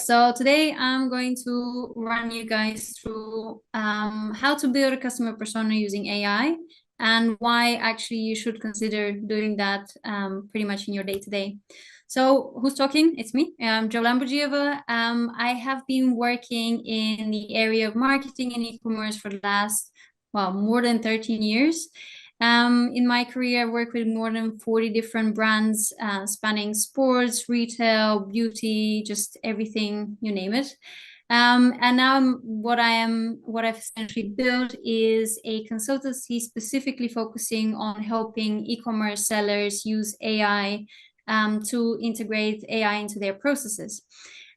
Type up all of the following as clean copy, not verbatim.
so today I'm going to run you guys through how to build a customer persona using AI and why actually you should consider doing that pretty much in your day-to-day. So who's talking? It's me. I'm Joe Lambadjieva. I have been working in the area of marketing and e-commerce for the last, well, more than 13 years. In my career, I worked with more than 40 different brands, spanning sports, retail, beauty, just everything, you name it. And now what I've essentially built is a consultancy specifically focusing on helping e-commerce sellers use AI to integrate AI into their processes.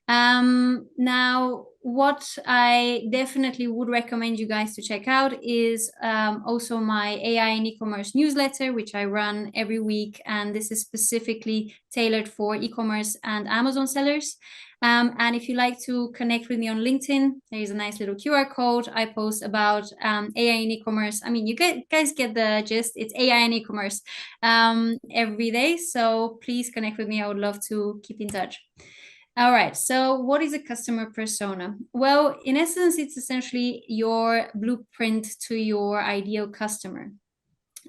Now, what I definitely would recommend you guys to check out is also my AI and e-commerce newsletter, which I run every week. And this is specifically tailored for e-commerce and Amazon sellers. And if you like to connect with me on LinkedIn, there is a nice little QR code. I post about AI and e-commerce. I mean, you guys get the gist. It's AI and e-commerce every day. So please connect with me. I would love to keep in touch. All right, so what is a customer persona? Well, in essence, it's essentially your blueprint to your ideal customer.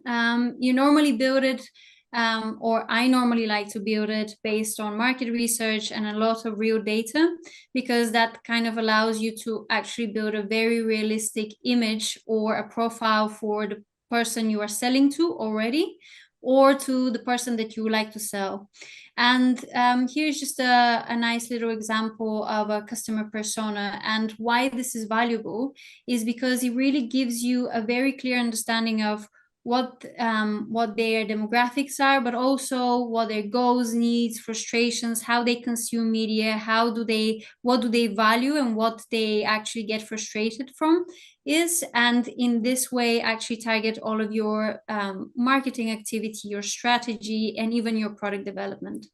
You normally build it, or I normally like to build it based on market research and a lot of real data, because that kind of allows you to actually build a very realistic image or a profile for the person you are selling to already, or to the person that you would like to sell. And here's just a nice little example of a customer persona. And why this is valuable is because it really gives you a very clear understanding of what their demographics are, but also what their goals, needs, frustrations, how they consume media, what do they value, and what they actually get frustrated from is. And in this way, actually target all of your marketing activity, your strategy, and even your product development.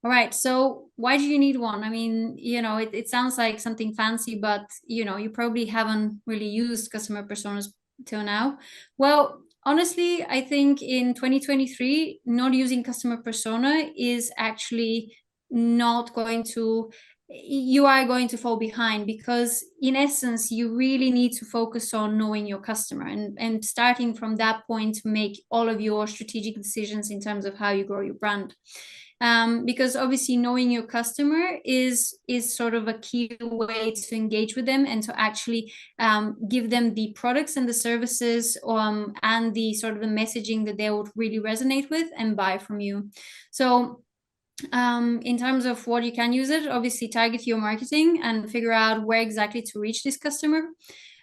All right, so why do you need one? I mean, it sounds like something fancy, but you probably haven't really used customer personas till now. Well, honestly, I think in 2023, not using customer persona is actually not going to, you are going to fall behind, because in essence, you really need to focus on knowing your customer and starting from that point to make all of your strategic decisions in terms of how you grow your brand. Because obviously knowing your customer is sort of a key way to engage with them and to actually give them the products and the services and the sort of the messaging that they would really resonate with and buy from you. So in terms of what you can use it, obviously target your marketing and figure out where exactly to reach this customer.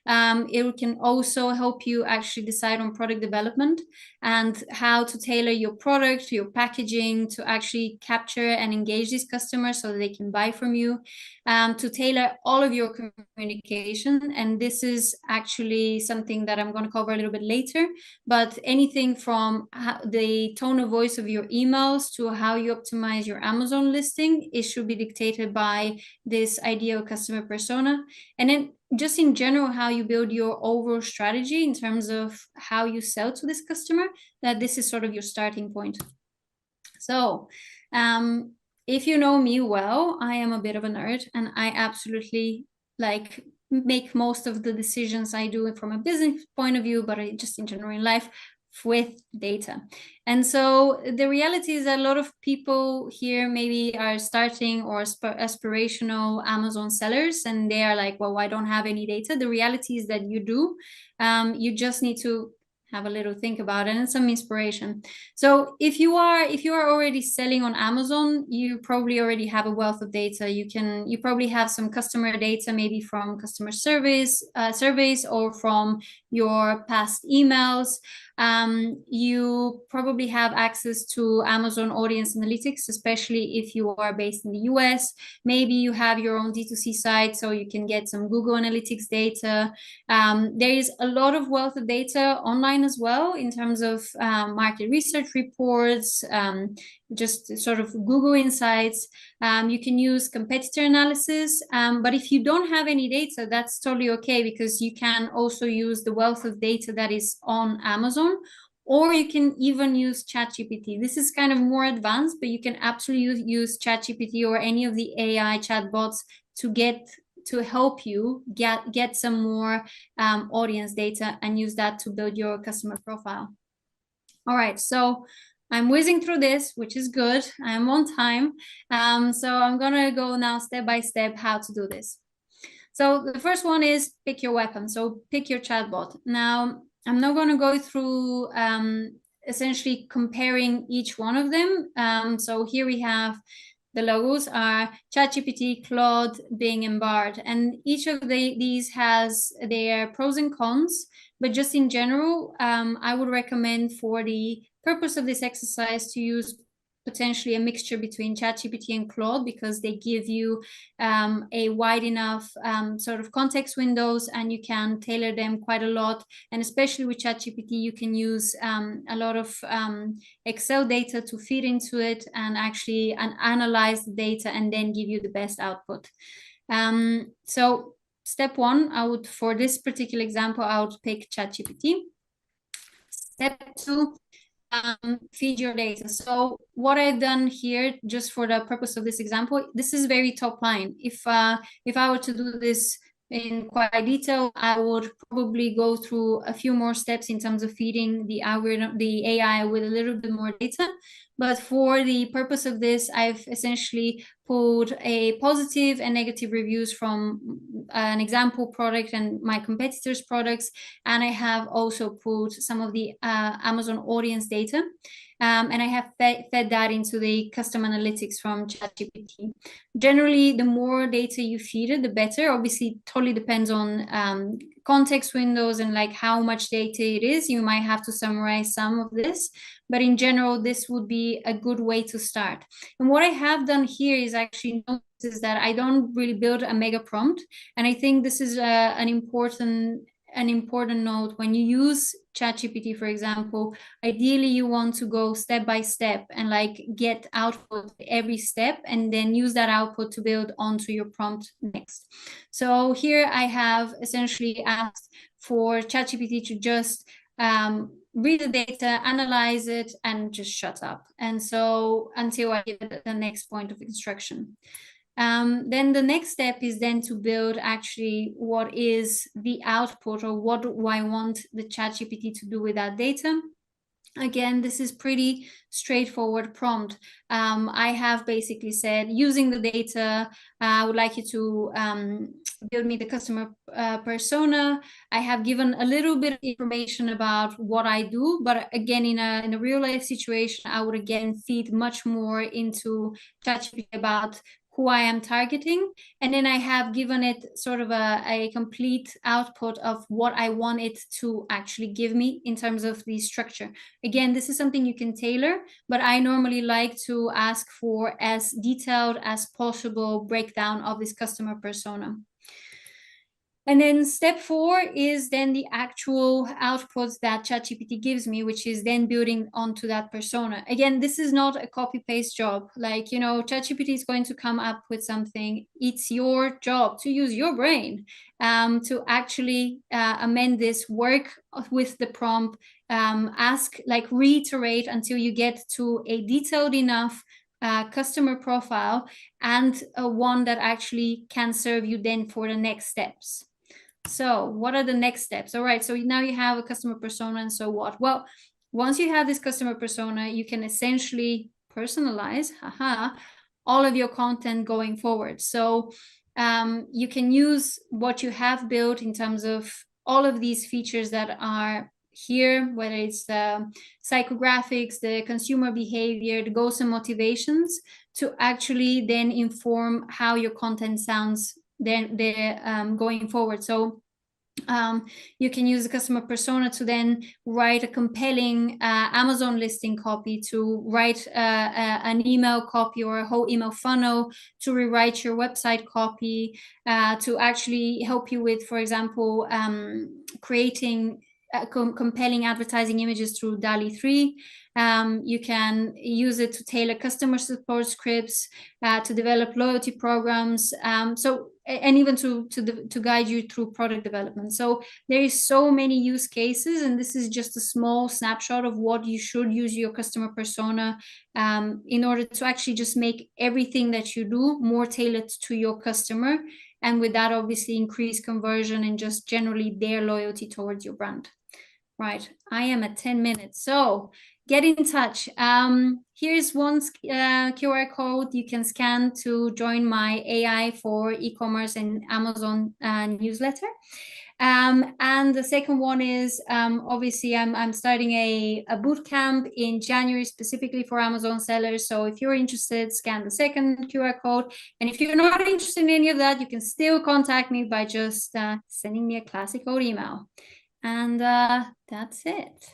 It can also help you actually decide on product development and how to tailor your product, your packaging to actually capture and engage these customers so that they can buy from you, to tailor all of your communication. And this is actually something that I'm going to cover a little bit later, but anything from the tone of voice of your emails to how you optimize your Amazon listing, it should be dictated by this ideal customer persona. And then just in general, how you build your overall strategy in terms of how you sell to this customer, that this is sort of your starting point. So if you know me well, I am a bit of a nerd, and I absolutely make most of the decisions I do from a business point of view, but just in general in life, with data. And so the reality is that a lot of people here maybe are starting or aspirational Amazon sellers, and they are like, well, I don't have any data. The reality is that you do. You just need to have a little think about it and some inspiration. So if you are already selling on Amazon, you probably already have a wealth of data. You probably have some customer data, maybe from customer surveys or from your past emails. You probably have access to Amazon Audience Analytics, especially if you are based in the US. Maybe you have your own D2C site, so you can get some Google Analytics data. There is a lot of wealth of data online as well in terms of market research reports, just sort of Google Insights. You can use competitor analysis, but if you don't have any data, that's totally okay, because you can also use the wealth of data that is on Amazon, or you can even use ChatGPT. This is kind of more advanced, but you can absolutely use ChatGPT or any of the AI chatbots to help you get some more audience data and use that to build your customer profile. All right, so I'm whizzing through this, which is good. I'm on time. So I'm gonna go now step by step how to do this. So the first one is pick your weapon. So pick your chatbot. Now, I'm not going to go through essentially comparing each one of them. So here we have the logos are ChatGPT, Claude, Bing, and Bard. And each of these has their pros and cons. But just in general, I would recommend for the purpose of this exercise to use potentially a mixture between ChatGPT and Claude, because they give you a wide enough sort of context windows, and you can tailor them quite a lot. And especially with ChatGPT, you can use a lot of Excel data to feed into it and actually analyze the data and then give you the best output. So step one, for this particular example, I would pick ChatGPT. Step two, feed your data. So what I've done here, just for the purpose of this example, this is very top line. If I were to do this in quite detail, I would probably go through a few more steps in terms of feeding the algorithm, the AI, with a little bit more data. But for the purpose of this, I've essentially pulled a positive and negative reviews from an example product and my competitors' products. And I have also pulled some of the Amazon audience data. And I have fed that into the custom analytics from ChatGPT. Generally, the more data you feed it, the better. Obviously, it totally depends on context windows and like how much data it is. You might have to summarize some of this, but in general, this would be a good way to start. And what I have done here is actually notice that I don't really build a mega prompt. And I think this is an important note. When you use ChatGPT, for example, ideally you want to go step by step and like get output every step, and then use that output to build onto your prompt next. So here I have essentially asked for ChatGPT to just read the data, analyze it, and just shut up. And so until I give it the next point of instruction. Then the next step is then to build actually what is the output, or what do I want the ChatGPT to do with that data. Again, this is pretty straightforward prompt. I have basically said, using the data, I would like you to build me the customer persona. I have given a little bit of information about what I do, but again, in a real life situation, I would again feed much more into ChatGPT about who I am targeting. And then I have given it sort of a complete output of what I want it to actually give me in terms of the structure. Again, this is something you can tailor, but I normally like to ask for as detailed as possible breakdown of this customer persona. And then step 4 is then the actual outputs that ChatGPT gives me, which is then building onto that persona. Again, this is not a copy-paste job. Like, ChatGPT is going to come up with something. It's your job to use your brain to actually amend this, work with the prompt, reiterate until you get to a detailed enough customer profile, and one that actually can serve you then for the next steps. So what are the next steps? All right, so now you have a customer persona, and so what? Well, once you have this customer persona, you can essentially personalize all of your content going forward. So you can use what you have built in terms of all of these features that are here, whether it's the psychographics, the consumer behavior, the goals and motivations, to actually then inform how your content sounds then going forward. So you can use the customer persona to then write a compelling Amazon listing copy, to write an email copy or a whole email funnel, to rewrite your website copy, to actually help you with, for example, creating compelling advertising images through DALL-E 3. You can use it to tailor customer support scripts, to develop loyalty programs, and even to guide you through product development. So there is so many use cases, and this is just a small snapshot of what you should use your customer persona in order to actually just make everything that you do more tailored to your customer, and with that obviously increase conversion and just generally their loyalty towards your brand. Right, I am at 10 minutes, so get in touch. Here's one QR code you can scan to join my AI for e-commerce and Amazon newsletter. And the second one is obviously I'm starting a boot camp in January specifically for Amazon sellers. So if you're interested, scan the second QR code. And if you're not interested in any of that, you can still contact me by just sending me a classic old email. And that's it.